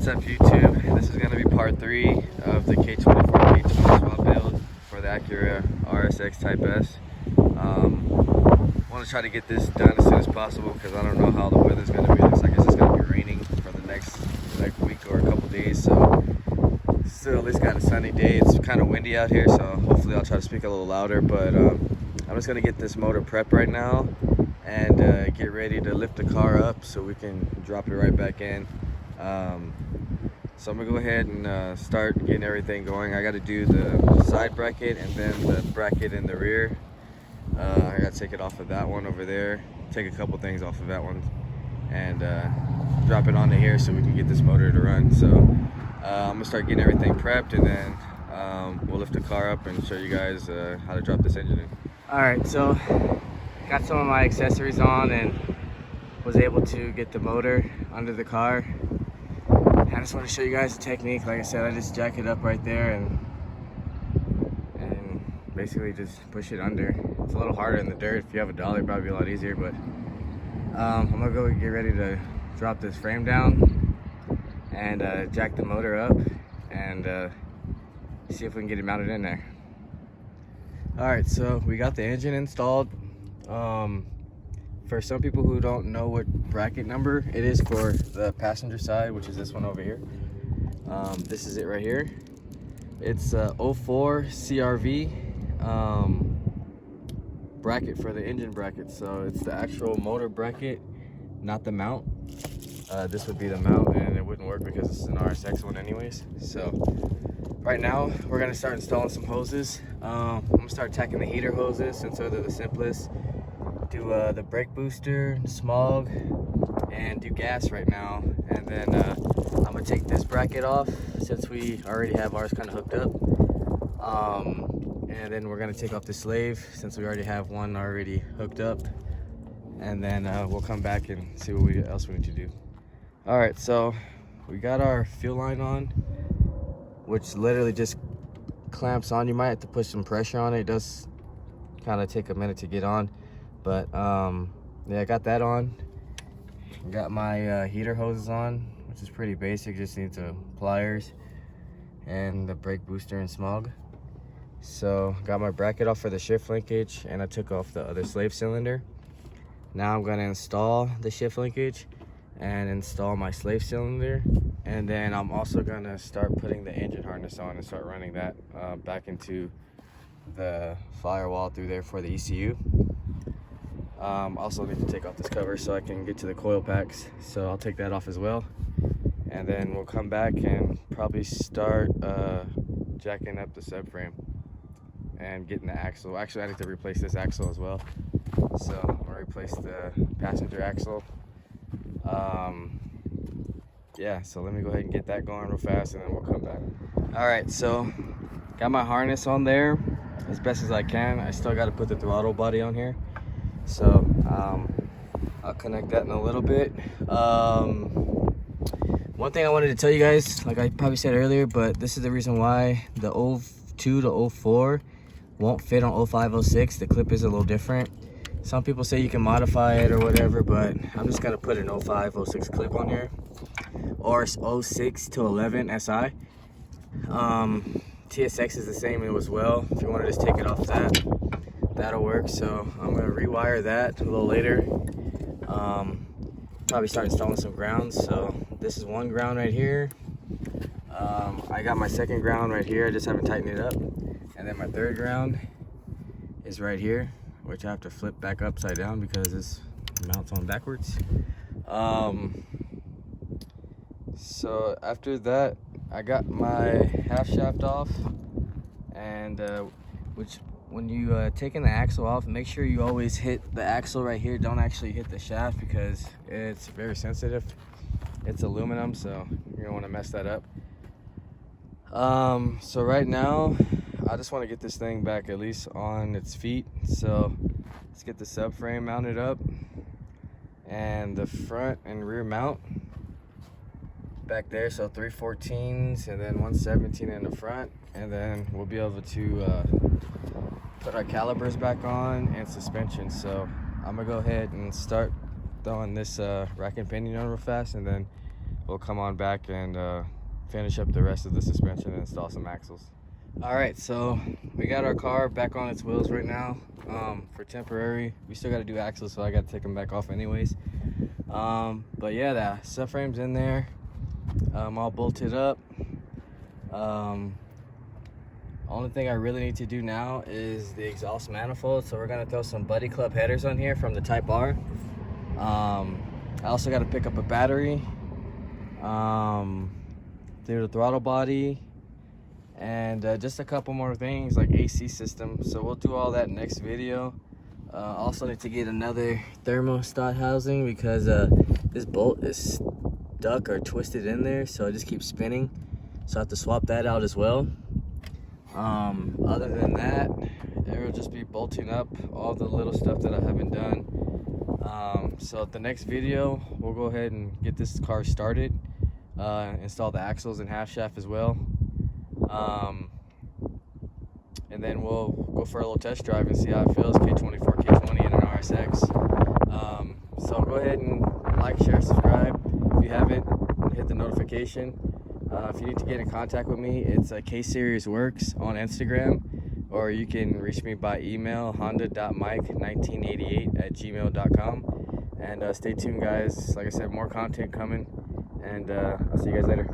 What's up YouTube? This is going to be part 3 of the K24 K20 swap build for the Acura Rsx Type S. I want to try to get this done as soon as possible because I don't know how the weather's going to be. Looks like it's just going to be raining for the next week or a couple days, so still at least got a sunny day. It's kind of windy out here, so hopefully I'll try to speak a little louder, but I'm just going to get this motor prepped right now and get ready to lift the car up so we can drop it right back in. So I'm gonna go ahead and start getting everything going. I got to do the side bracket and then the bracket in the rear. I got to take it off of that one over there, take a couple things off of that one, and drop it onto here so we can get this motor to run. So I'm gonna start getting everything prepped, and then we'll lift the car up and show you guys how to drop this engine in. All right, so got some of my accessories on and was able to get the motor under the car. I just want to show you guys the technique. Like I said, I just jack it up right there and basically just push it under. It's a little harder in the dirt. If you have a dolly, it'd probably be a lot easier, but I'm gonna go get ready to drop this frame down and jack the motor up and see if we can get it mounted in there. All right, so we got the engine installed. For some people who don't know what bracket number it is for the passenger side, which is this one over here, this is it right here. It's 04 CRV bracket for the engine bracket. So it's the actual motor bracket, not the mount. This would be the mount, and it wouldn't work because it's an RSX one anyways. So right now we're gonna start installing some hoses. I'm gonna start tacking the heater hoses since they're the simplest. Do the brake booster, smog, and do gas right now. And then I'm gonna take this bracket off since we already have ours kind of hooked up. And then we're gonna take off the slave since we already have one already hooked up. And then we'll come back and see what else we need to do. All right, so we got our fuel line on, which literally just clamps on. You might have to put some pressure on it. It does kind of take a minute to get on. But yeah, I got that on. Got my heater hoses on, which is pretty basic. Just need the pliers and the brake booster and smog. So got my bracket off for the shift linkage, and I took off the other slave cylinder. Now I'm gonna install the shift linkage and install my slave cylinder, and then I'm also gonna start putting the engine harness on and start running that back into the firewall through there for the ECU. Also need to take off this cover so I can get to the coil packs, so I'll take that off as well, and then we'll come back and probably start jacking up the subframe and getting the axle. Actually, I need to replace this axle as well, so I'm gonna replace the passenger axle. Yeah, so let me go ahead and get that going real fast, and then we'll come back. All right, so got my harness on there as best as I can. I still got to put the throttle body on here, so I'll connect that in a little bit. One thing I wanted to tell you guys, like I probably said earlier, but this is the reason why the 02 to 04 won't fit on 05, 06. The clip is a little different. Some people say you can modify it or whatever, but I'm just gonna put an 05, 06 clip on here, or 06 to 11 SI. TSX is the same as well. If you want to just take it off that, that'll work. So I'm gonna rewire that a little later. Probably start installing some grounds. So this is one ground right here. I got my second ground right here. I just haven't tightened it up. And then my third ground is right here, which I have to flip back upside down because this mounts on backwards. So after that, I got my half shaft off, and which when you taking the axle off, make sure you always hit the axle right here. Don't actually hit the shaft because it's very sensitive. It's aluminum, so you don't want to mess that up. So right now I just want to get this thing back at least on its feet. So let's get the subframe mounted up and the front and rear mount back there. So 314s and then 117 in the front, and then we'll be able to put our calipers back on and suspension. So I'm gonna go ahead and start throwing this rack and pinion on real fast, and then we'll come on back and finish up the rest of the suspension and install some axles. All right, so we got our car back on its wheels right now. For temporary, we still got to do axles, so I got to take them back off anyways. But yeah, the subframe's in there, all bolted up. Only thing I really need to do now is the exhaust manifold, so we're gonna throw some Buddy Club headers on here from the Type R. I also got to pick up a battery, do the throttle body, and just a couple more things like AC system. So we'll do all that next video. Also need to get another thermostat housing because this bolt is stuck or twisted in there, so it just keeps spinning, so I have to swap that out as well. Other than that, it will just be bolting up all the little stuff that I haven't done. So the next video, we'll go ahead and get this car started, install the axles and half shaft as well, and then we'll go for a little test drive and see how it feels. K24, K20 and an Rsx. So go ahead and like, share, subscribe. If you haven't, hit the notification. If you need to get in contact with me, it's K-Series Works on Instagram, or you can reach me by email, honda.mike1988@gmail.com. And stay tuned, guys. Like I said, more content coming, and I'll see you guys later.